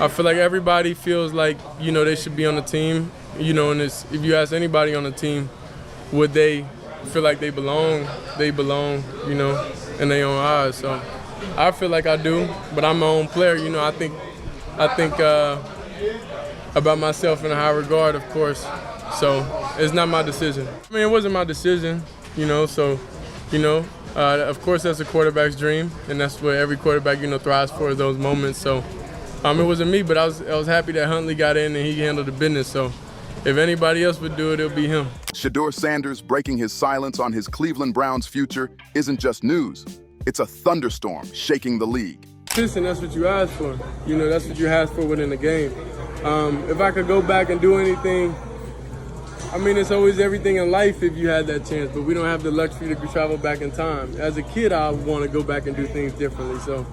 I feel like everybody feels like, they should be on the team. And if you ask anybody on the team, would they feel like they belong, in their own eyes. So I feel like I do, but I'm my own player. I think about myself in a high regard, of course. So it's not my decision. I mean, it wasn't my decision, of course that's a quarterback's dream, and that's what every quarterback, thrives for, those moments. So it wasn't me, but I was happy that Huntley got in and he handled the business. So if anybody else would do it, it'll be him. Shedeur Sanders breaking his silence on his Cleveland Browns future isn't just news. It's a thunderstorm shaking the league. Listen, that's what you asked for. That's what you asked for within the game. If I could go back and do anything, it's always everything in life if you had that chance, but we don't have the luxury to travel back in time. As a kid, I want to go back and do things differently. So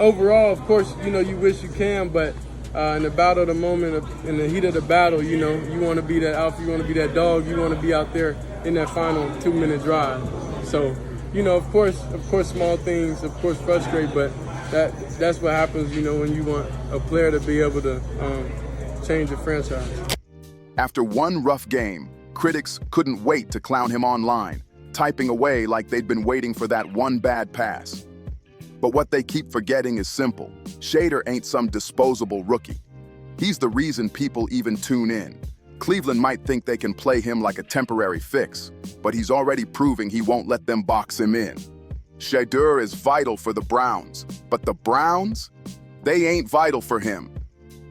overall, of course, you wish you can, but in the battle of the moment, in the heat of the battle, you want to be that alpha, you want to be that dog, you want to be out there in that final 2-minute drive. So, of course, small things, of course, frustrate, but that's what happens, when you want a player to be able to change the franchise. After one rough game, critics couldn't wait to clown him online, typing away like they'd been waiting for that one bad pass. But what they keep forgetting is simple. Shedeur ain't some disposable rookie. He's the reason people even tune in. Cleveland might think they can play him like a temporary fix, but he's already proving he won't let them box him in. Shedeur is vital for the Browns, but the Browns, they ain't vital for him.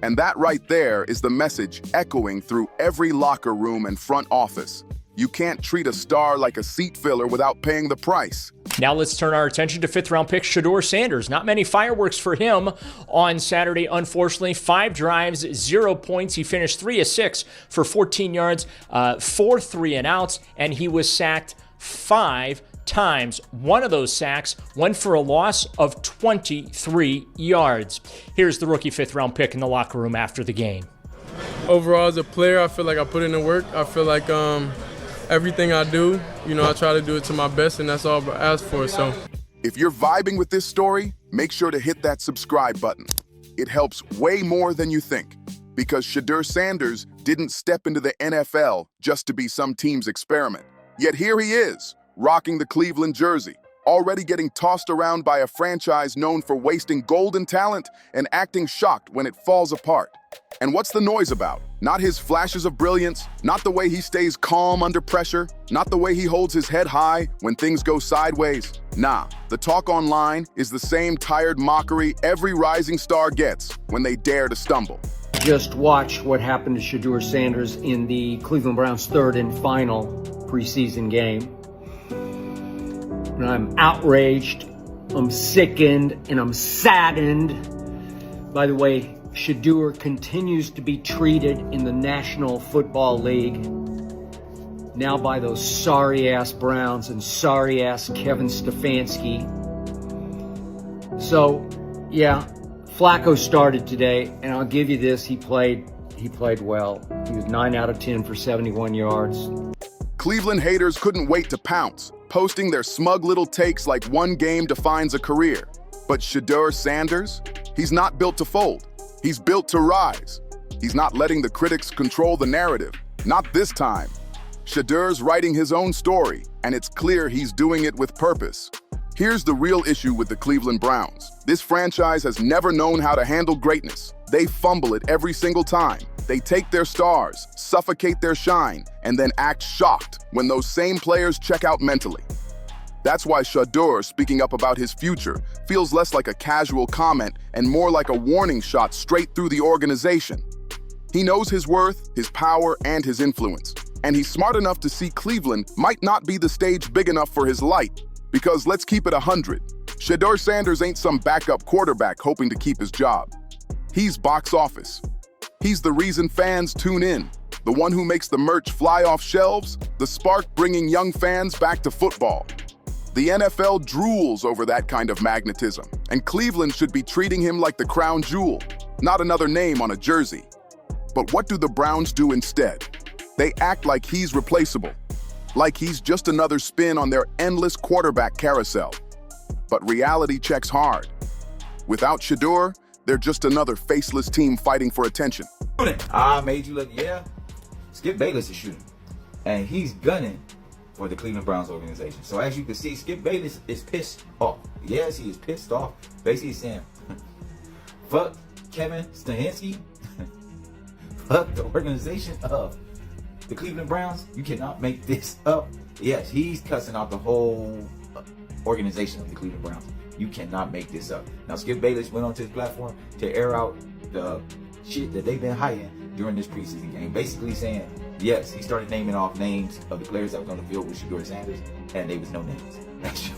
And that right there is the message echoing through every locker room and front office. You can't treat a star like a seat filler without paying the price. Now let's turn our attention to fifth-round pick Shedeur Sanders. Not many fireworks for him on Saturday, unfortunately. 5 drives, 0 points. He finished 3 of 6 for 14 yards, 4 3-and-outs, and he was sacked 5 times. One of those sacks went for a loss of 23 yards. Here's the rookie fifth-round pick in the locker room after the game. Overall, as a player, I feel like I put in the work. I feel like everything I do, I try to do it to my best, and that's all I ask for. So, if you're vibing with this story, make sure to hit that subscribe button. It helps way more than you think, because Shedeur Sanders didn't step into the N.F.L. just to be some team's experiment. Yet here he is, rocking the Cleveland jersey, already getting tossed around by a franchise known for wasting golden talent and acting shocked when it falls apart. And what's the noise about? Not his flashes of brilliance, not the way he stays calm under pressure, not the way he holds his head high when things go sideways. Nah, the talk online is the same tired mockery every rising star gets when they dare to stumble. Just watch what happened to Shedeur Sanders in the Cleveland Browns' third and final preseason game. And I'm outraged, I'm sickened, and I'm saddened by the way Shedeur continues to be treated in the National Football League, now by those sorry-ass Browns and sorry-ass Kevin Stefanski. So, yeah, Flacco started today, and I'll give you this, he played well. He was 9 out of 10 for 71 yards. Cleveland haters couldn't wait to pounce, posting their smug little takes like one game defines a career. But Shedeur Sanders, he's not built to fold. He's built to rise. He's not letting the critics control the narrative. Not this time. Shedeur's writing his own story, and it's clear he's doing it with purpose. Here's the real issue with the Cleveland Browns. This franchise has never known how to handle greatness. They fumble it every single time. They take their stars, suffocate their shine, and then act shocked when those same players check out mentally. That's why Shedeur speaking up about his future feels less like a casual comment and more like a warning shot straight through the organization. He knows his worth, his power, and his influence. And he's smart enough to see Cleveland might not be the stage big enough for his light. Because let's keep it 100. Shedeur Sanders ain't some backup quarterback hoping to keep his job. He's box office. He's the reason fans tune in. The one who makes the merch fly off shelves, the spark bringing young fans back to football. The NFL drools over that kind of magnetism, and Cleveland should be treating him like the crown jewel, not another name on a jersey. But what do the Browns do instead? They act like he's replaceable, like he's just another spin on their endless quarterback carousel. But reality checks hard. Without Shedeur, They're just another faceless team fighting for attention. I made you look, yeah. Skip Bayless is shooting. And he's gunning for the Cleveland Browns organization. So as you can see, Skip Bayless is pissed off. Yes, he is pissed off. Basically he's saying, fuck Kevin Stefanski. Fuck the organization of the Cleveland Browns. You cannot make this up. Yes, he's cussing out the whole organization of the Cleveland Browns. You cannot make this up. Now, Skip Bayless went onto his platform to air out the shit that they've been hiding during this preseason game. Basically saying, yes, he started naming off names of the players that was on the field with Shedeur Sanders, and there was no names. That's true.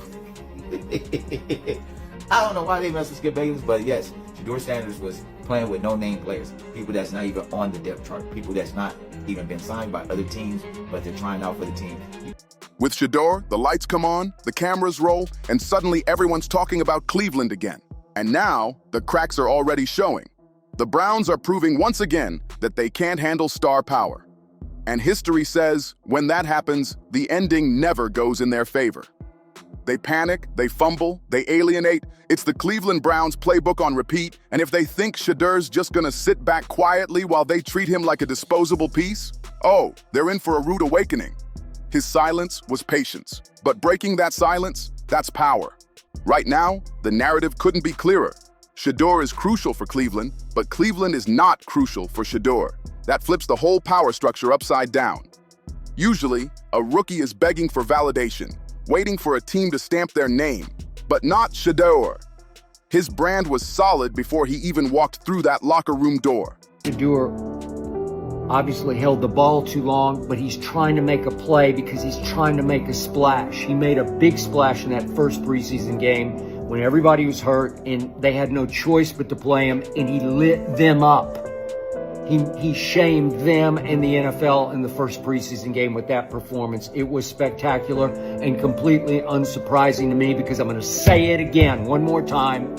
I don't know why they messed with Skip Bayless, but yes, Shedeur Sanders was playing with no-name players. People that's not even on the depth chart. People that's not even been signed by other teams, but they're trying out for the team. With Shedeur, the lights come on, the cameras roll, and suddenly everyone's talking about Cleveland again. And now, the cracks are already showing. The Browns are proving once again that they can't handle star power. And history says, when that happens, the ending never goes in their favor. They panic, they fumble, they alienate. It's the Cleveland Browns playbook on repeat, and if they think Shedeur's just gonna sit back quietly while they treat him like a disposable piece, oh, they're in for a rude awakening. His silence was patience, but breaking that silence, that's power. Right now, the narrative couldn't be clearer. Shedeur is crucial for Cleveland, but Cleveland is not crucial for Shedeur. That flips the whole power structure upside down. Usually, a rookie is begging for validation, waiting for a team to stamp their name, but not Shedeur. His brand was solid before he even walked through that locker room door. Shedeur obviously held the ball too long, but he's trying to make a play because he's trying to make a splash. He made a big splash in that first preseason game when everybody was hurt and they had no choice but to play him, and he lit them up. He shamed them and the NFL in the first preseason game with that performance. It was spectacular and completely unsurprising to me because I'm going to say it again one more time.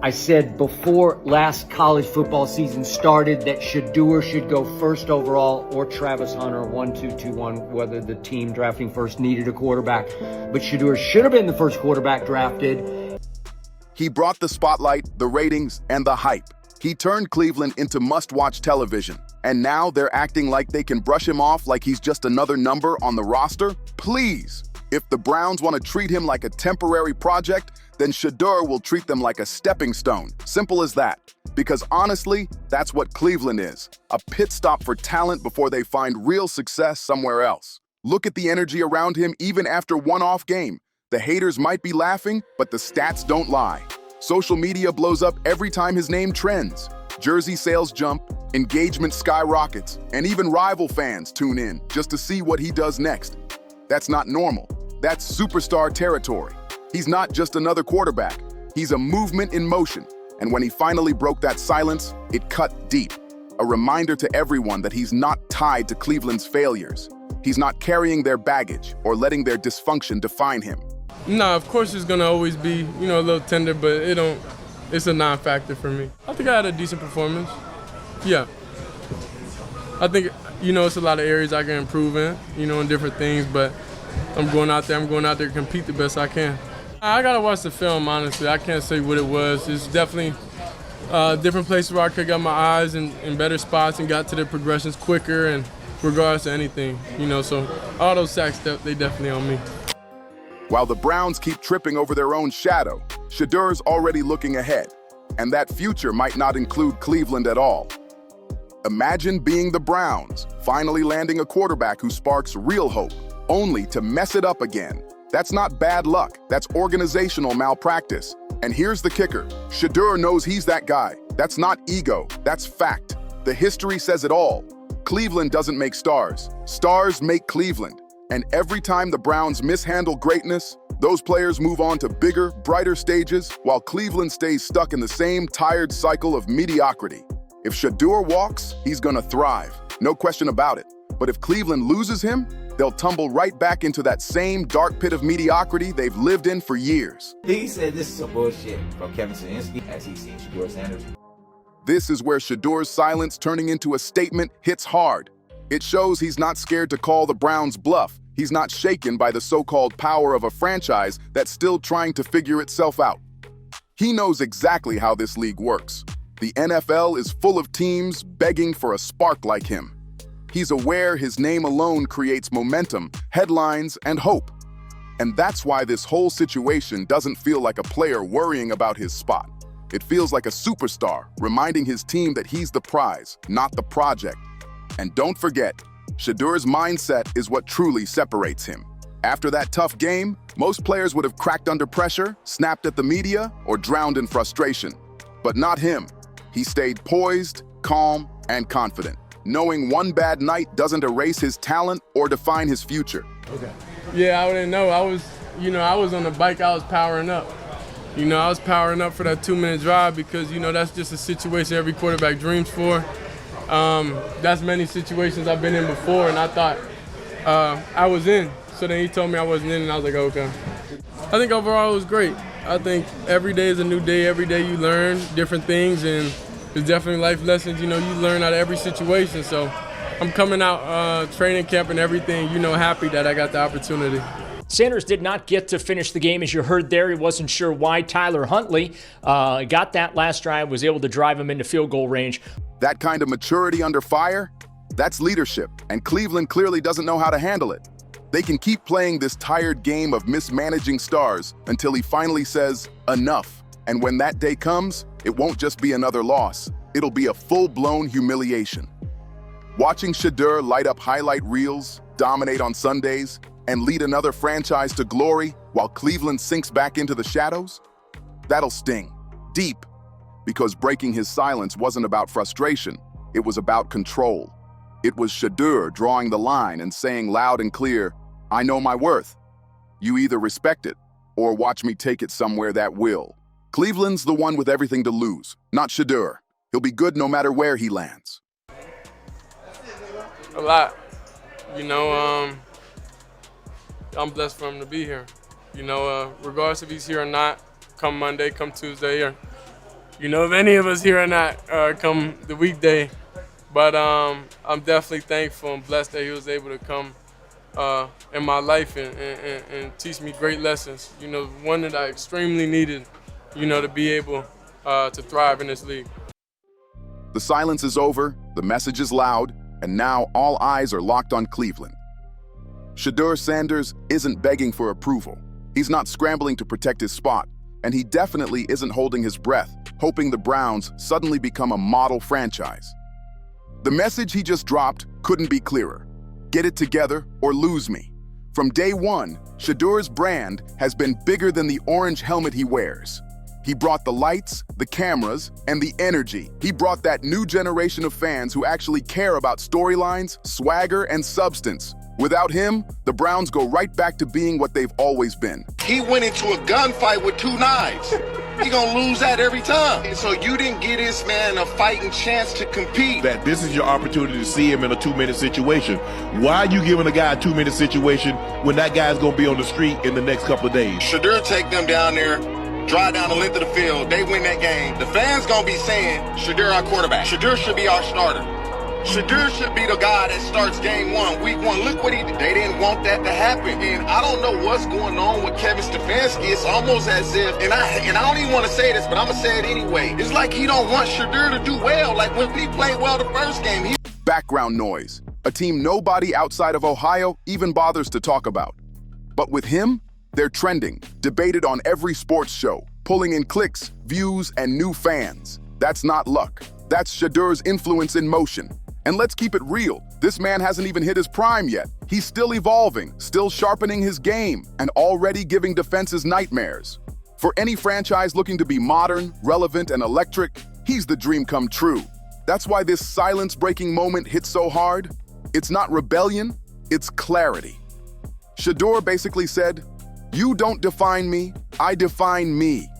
I said before last college football season started that Shedeur should go first overall or Travis Hunter 1-2-2-1, whether the team drafting first needed a quarterback. But Shedeur should have been the first quarterback drafted. He brought the spotlight, the ratings, and the hype. He turned Cleveland into must-watch television. And now they're acting like they can brush him off like he's just another number on the roster? Please! If the Browns want to treat him like a temporary project, then Shedeur will treat them like a stepping stone. Simple as that. Because honestly, that's what Cleveland is. A pit stop for talent before they find real success somewhere else. Look at the energy around him even after one off game. The haters might be laughing, but the stats don't lie. Social media blows up every time his name trends. Jersey sales jump, engagement skyrockets, and even rival fans tune in just to see what he does next. That's not normal. That's superstar territory. He's not just another quarterback. He's a movement in motion. And when he finally broke that silence, it cut deep. A reminder to everyone that he's not tied to Cleveland's failures. He's not carrying their baggage or letting their dysfunction define him. Nah, of course it's gonna always be, a little tender, but it's a non-factor for me. I think I had a decent performance. Yeah. I think, it's a lot of areas I can improve in different things, but I'm going out there to compete the best I can. I gotta watch the film, honestly. I can't say what it was. It's definitely different places where I could got my eyes in better spots and got to the progressions quicker and regardless of anything, so all those sacks, they definitely on me. While the Browns keep tripping over their own shadow, Shedeur's already looking ahead, and that future might not include Cleveland at all. Imagine being the Browns, finally landing a quarterback who sparks real hope, only to mess it up again. That's not bad luck, that's organizational malpractice. And here's the kicker, Shedeur knows he's that guy. That's not ego, that's fact. The history says it all. Cleveland doesn't make stars, stars make Cleveland. And every time the Browns mishandle greatness, those players move on to bigger, brighter stages, while Cleveland stays stuck in the same tired cycle of mediocrity. If Shedeur walks, he's gonna thrive, no question about it. But if Cleveland loses him, they'll tumble right back into that same dark pit of mediocrity they've lived in for years. He said this is some bullshit from Kevin Stefanski as he's seen Shedeur Sanders. This is where Shedeur's silence turning into a statement hits hard. It shows he's not scared to call the Browns bluff. He's not shaken by the so-called power of a franchise that's still trying to figure itself out. He knows exactly how this league works. The NFL is full of teams begging for a spark like him. He's aware his name alone creates momentum, headlines, and hope. And that's why this whole situation doesn't feel like a player worrying about his spot. It feels like a superstar reminding his team that he's the prize, not the project. And don't forget, Shedeur's mindset is what truly separates him. After that tough game, most players would have cracked under pressure, snapped at the media, or drowned in frustration. But not him. He stayed poised, calm, and confident, knowing one bad night doesn't erase his talent or define his future. Okay. Yeah, I didn't know. I was on the bike, I was powering up. I was powering up for that 2-minute drive because, that's just a situation every quarterback dreams for. That's many situations I've been in before, and I thought I was in. So then he told me I wasn't in, and I was like, okay. I think overall it was great. I think every day is a new day. Every day you learn different things, and there's definitely life lessons, you learn out of every situation. So I'm coming out training camp and everything, happy that I got the opportunity. Sanders did not get to finish the game, as you heard there. He wasn't sure why. Tyler Huntley got that last drive, was able to drive him into field goal range. That kind of maturity under fire, that's leadership, and Cleveland clearly doesn't know how to handle it. They can keep playing this tired game of mismanaging stars until he finally says, enough. And when that day comes, it won't just be another loss. It'll be a full-blown humiliation. Watching Shedeur light up highlight reels, dominate on Sundays, and lead another franchise to glory while Cleveland sinks back into the shadows? That'll sting, deep, because breaking his silence wasn't about frustration, it was about control. It was Shedeur drawing the line and saying loud and clear, I know my worth. You either respect it or watch me take it somewhere that will. Cleveland's the one with everything to lose, not Shedeur. He'll be good no matter where he lands. A lot. I'm blessed for him to be here. Regardless if he's here or not, come Monday, come Tuesday, or, if any of us here or not, come the weekday. But I'm definitely thankful and blessed that he was able to come in my life and teach me great lessons. One that I extremely needed, to be able to thrive in this league. The silence is over, the message is loud, and now all eyes are locked on Cleveland. Shedeur Sanders isn't begging for approval. He's not scrambling to protect his spot, and he definitely isn't holding his breath, hoping the Browns suddenly become a model franchise. The message he just dropped couldn't be clearer. Get it together or lose me. From day one, Shedeur's brand has been bigger than the orange helmet he wears. He brought the lights, the cameras, and the energy. He brought that new generation of fans who actually care about storylines, swagger, and substance. Without him, the Browns go right back to being what they've always been. He went into a gunfight with 2 knives. He gonna lose that every time. And so you didn't get this man a fighting chance to compete. That this is your opportunity to see him in a 2-minute situation. Why are you giving a guy a 2-minute situation when that guy's gonna be on the street in the next couple of days? Shedeur take them down there, drive down the length of the field, they win that game. The fans gonna be saying, Shedeur our quarterback. Shedeur should be our starter. Shedeur should be the guy that starts game 1, week 1. Look what he did. They didn't want that to happen. And I don't know what's going on with Kevin Stefanski. It's almost as if, and I don't even want to say this, but I'm going to say it anyway. It's like he don't want Shedeur to do well. Like when he played well the first game. Background noise, a team nobody outside of Ohio even bothers to talk about. But with him, they're trending, debated on every sports show, pulling in clicks, views, and new fans. That's not luck. That's Shedeur's influence in motion. And let's keep it real, this man hasn't even hit his prime yet. He's still evolving, still sharpening his game, and already giving defenses nightmares. For any franchise looking to be modern, relevant, and electric, he's the dream come true. That's why this silence-breaking moment hits so hard. It's not rebellion, it's clarity. Shedeur basically said, you don't define me, I define me.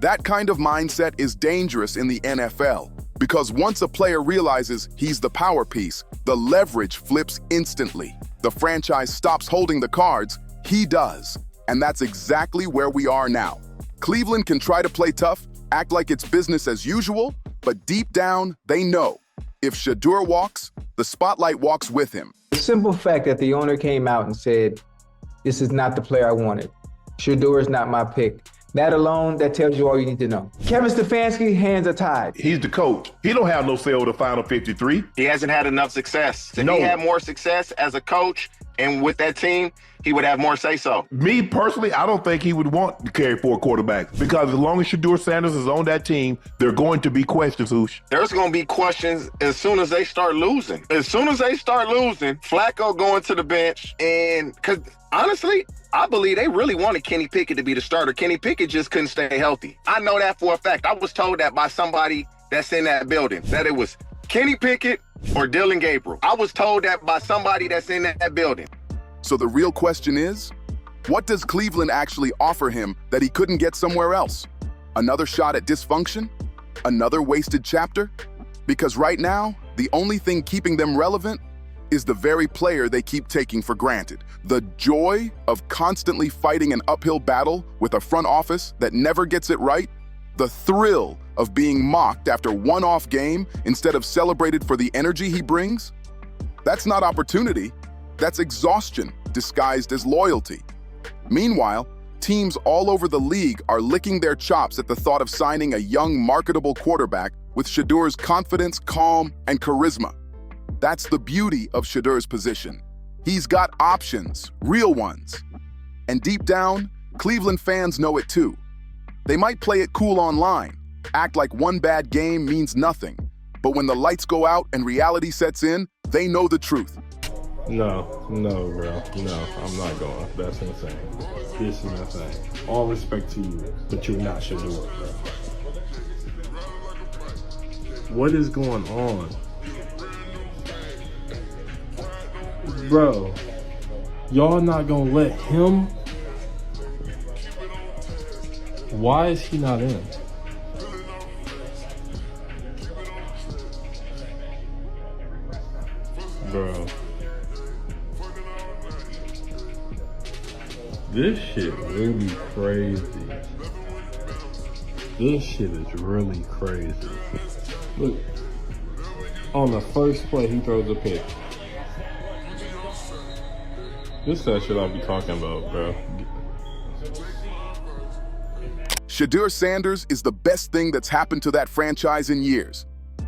That kind of mindset is dangerous in the NFL. Because once a player realizes he's the power piece, the leverage flips instantly. The franchise stops holding the cards, he does. And that's exactly where we are now. Cleveland can try to play tough, act like it's business as usual, but deep down, they know. If Shedeur walks, the spotlight walks with him. The simple fact that the owner came out and said, this is not the player I wanted. Shedeur is not my pick. That alone, that tells you all you need to know. Kevin Stefanski, hands are tied. He's the coach. He don't have no say over the final 53. He hasn't had enough success. If No. he had more success as a coach and with that team, he would have more say-so. Me personally, I don't think he would want to carry 4 quarterbacks because as long as Shedeur Sanders is on that team, there are going to be questions, Hoosh. There's going to be questions as soon as they start losing. As soon as they start losing, Flacco going to the bench, and because honestly, I believe they really wanted Kenny Pickett to be the starter. Kenny Pickett just couldn't stay healthy. I know that for a fact. I was told that by somebody that's in that building, that it was Kenny Pickett or Dylan Gabriel. I was told that by somebody that's in that building. So the real question is, what does Cleveland actually offer him that he couldn't get somewhere else? Another shot at dysfunction? Another wasted chapter? Because right now, the only thing keeping them relevant is the very player they keep taking for granted. The joy of constantly fighting an uphill battle with a front office that never gets it right. The thrill of being mocked after one off game instead of celebrated for the energy he brings. That's not opportunity. That's exhaustion disguised as loyalty. Meanwhile, teams all over the league are licking their chops at the thought of signing a young, marketable quarterback with Shedeur's confidence, calm, and charisma. That's the beauty of Shedeur's position. He's got options, real ones. And deep down, Cleveland fans know it too. They might play it cool online, act like one bad game means nothing. But when the lights go out and reality sets in, they know the truth. No, bro. No, I'm not going. That's insane. This is insane. All respect to you, but you're not Shedeur, bro. What is going on? Bro, y'all not gonna let him? Why is he not in? Bro. This shit really crazy. This shit is really crazy. Look, on the first play, he throws a pick. This is that shit I'll be talking about, bro. Shedeur Sanders is the best thing that's happened to that franchise in years.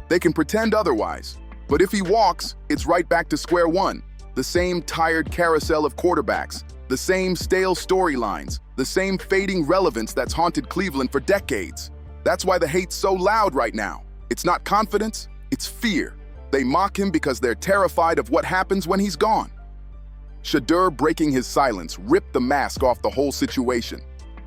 They can pretend otherwise, but if he walks, it's right back to square one. The same tired carousel of quarterbacks, the same stale storylines, the same fading relevance that's haunted Cleveland for decades. That's why the hate's so loud right now. It's not confidence, it's fear. They mock him because they're terrified of what happens when he's gone. Shedeur, breaking his silence, ripped the mask off the whole situation.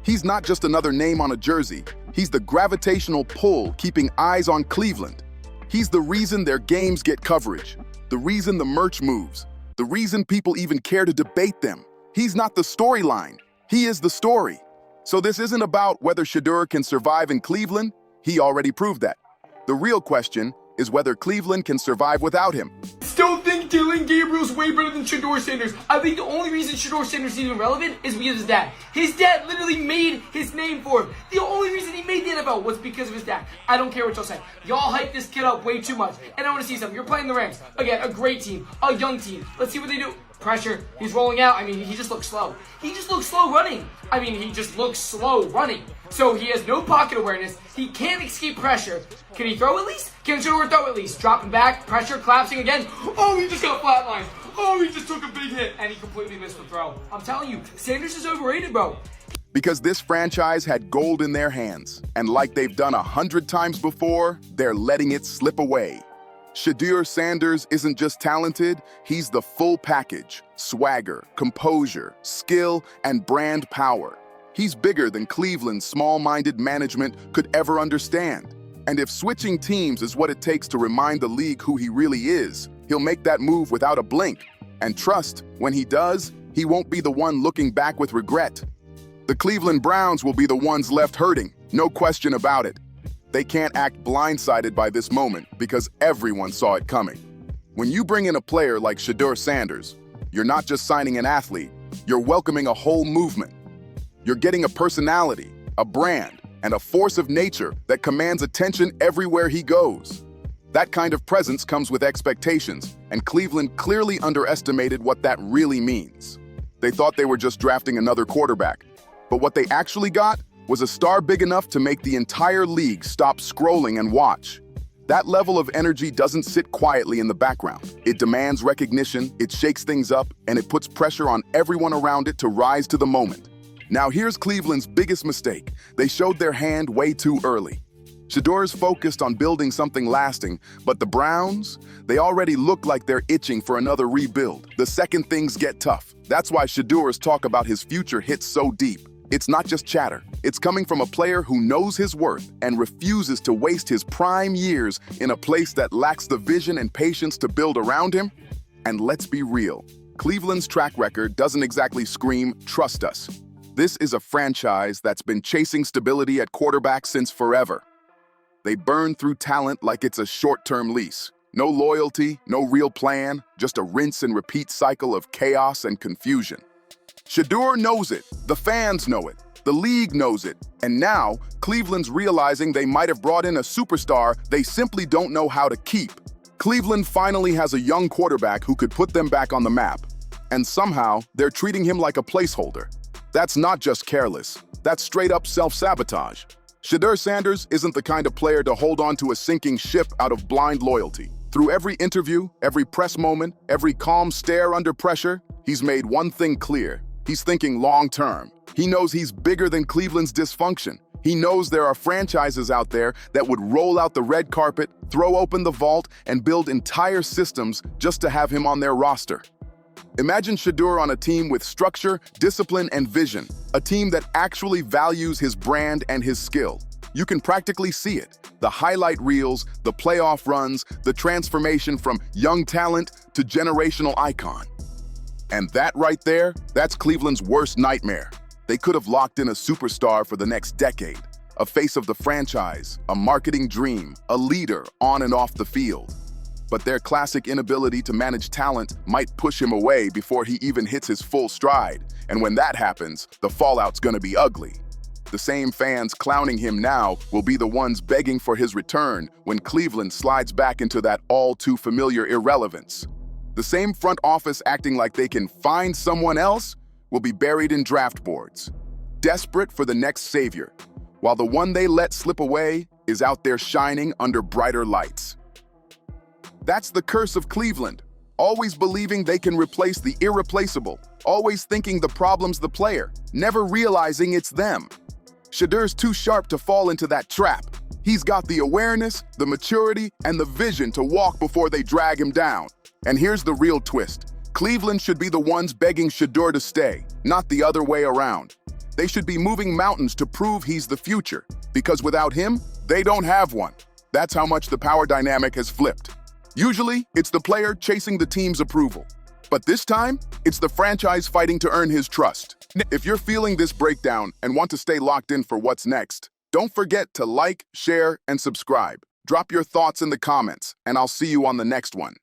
He's not just another name on a jersey. He's the gravitational pull keeping eyes on Cleveland. He's the reason their games get coverage, the reason the merch moves, the reason people even care to debate them. He's not the storyline. He is the story. So this isn't about whether Shedeur can survive in Cleveland. He already proved that. The real question is whether Cleveland can survive without him. Still think Dylan Gabriel's way better than Shedeur Sanders. I think the only reason Shedeur Sanders is even relevant is because of his dad. His dad literally made his name for him. The only reason he made the NFL was because of his dad. I don't care what y'all say. Y'all hype this kid up way too much. And I want to see something. You're playing the Rams. Again, a great team, a young team. Let's see what they do. Pressure. He's rolling out. I mean, he just looks slow. He just looks slow running. So he has no pocket awareness. He can't escape pressure. Can he throw at least? Can Shedeur throw at least? Dropping back, pressure, collapsing again. Oh, he just got flatlined. Oh, he just took a big hit, and he completely missed the throw. I'm telling you, Sanders is overrated, bro. Because this franchise had gold in their hands, and like they've done 100 times before, they're letting it slip away. Shedeur Sanders isn't just talented, he's the full package: swagger, composure, skill, and brand power. He's bigger than Cleveland's small-minded management could ever understand. And if switching teams is what it takes to remind the league who he really is, he'll make that move without a blink. And trust, when he does, he won't be the one looking back with regret. The Cleveland Browns will be the ones left hurting, no question about it. They can't act blindsided by this moment because everyone saw it coming. When you bring in a player like Shedeur Sanders, you're not just signing an athlete, you're welcoming a whole movement. You're getting a personality, a brand, and a force of nature that commands attention everywhere he goes. That kind of presence comes with expectations, and Cleveland clearly underestimated what that really means. They thought they were just drafting another quarterback, but what they actually got was a star big enough to make the entire league stop scrolling and watch. That level of energy doesn't sit quietly in the background. It demands recognition, it shakes things up, and it puts pressure on everyone around it to rise to the moment. Now here's Cleveland's biggest mistake. They showed their hand way too early. Shedeur's focused on building something lasting, but the Browns, they already look like they're itching for another rebuild. The second things get tough. That's why Shedeur's talk about his future hits so deep. It's not just chatter. It's coming from a player who knows his worth and refuses to waste his prime years in a place that lacks the vision and patience to build around him. And let's be real, Cleveland's track record doesn't exactly scream, "Trust us." This is a franchise that's been chasing stability at quarterback since forever. They burn through talent like it's a short-term lease. No loyalty, no real plan, just a rinse and repeat cycle of chaos and confusion. Shedeur knows it, the fans know it, the league knows it, and now Cleveland's realizing they might have brought in a superstar they simply don't know how to keep. Cleveland finally has a young quarterback who could put them back on the map, and somehow they're treating him like a placeholder. That's not just careless, that's straight-up self-sabotage. Shedeur Sanders isn't the kind of player to hold on to a sinking ship out of blind loyalty. Through every interview, every press moment, every calm stare under pressure, he's made one thing clear. He's thinking long-term. He knows he's bigger than Cleveland's dysfunction. He knows there are franchises out there that would roll out the red carpet, throw open the vault, and build entire systems just to have him on their roster. Imagine Shedeur on a team with structure, discipline, and vision, a team that actually values his brand and his skill. You can practically see it. The highlight reels, the playoff runs, the transformation from young talent to generational icon. And that right there, that's Cleveland's worst nightmare. They could have locked in a superstar for the next decade, a face of the franchise, a marketing dream, a leader on and off the field. But their classic inability to manage talent might push him away before he even hits his full stride. And when that happens, the fallout's gonna be ugly. The same fans clowning him now will be the ones begging for his return when Cleveland slides back into that all-too-familiar irrelevance. The same front office acting like they can find someone else will be buried in draft boards, desperate for the next savior, while the one they let slip away is out there shining under brighter lights. That's the curse of Cleveland, always believing they can replace the irreplaceable, always thinking the problem's the player, never realizing it's them. Shedeur's too sharp to fall into that trap. He's got the awareness, the maturity, and the vision to walk before they drag him down. And here's the real twist. Cleveland should be the ones begging Shedeur to stay, not the other way around. They should be moving mountains to prove he's the future, because without him, they don't have one. That's how much the power dynamic has flipped. Usually, it's the player chasing the team's approval. But this time, it's the franchise fighting to earn his trust. If you're feeling this breakdown and want to stay locked in for what's next, don't forget to like, share, and subscribe. Drop your thoughts in the comments, and I'll see you on the next one.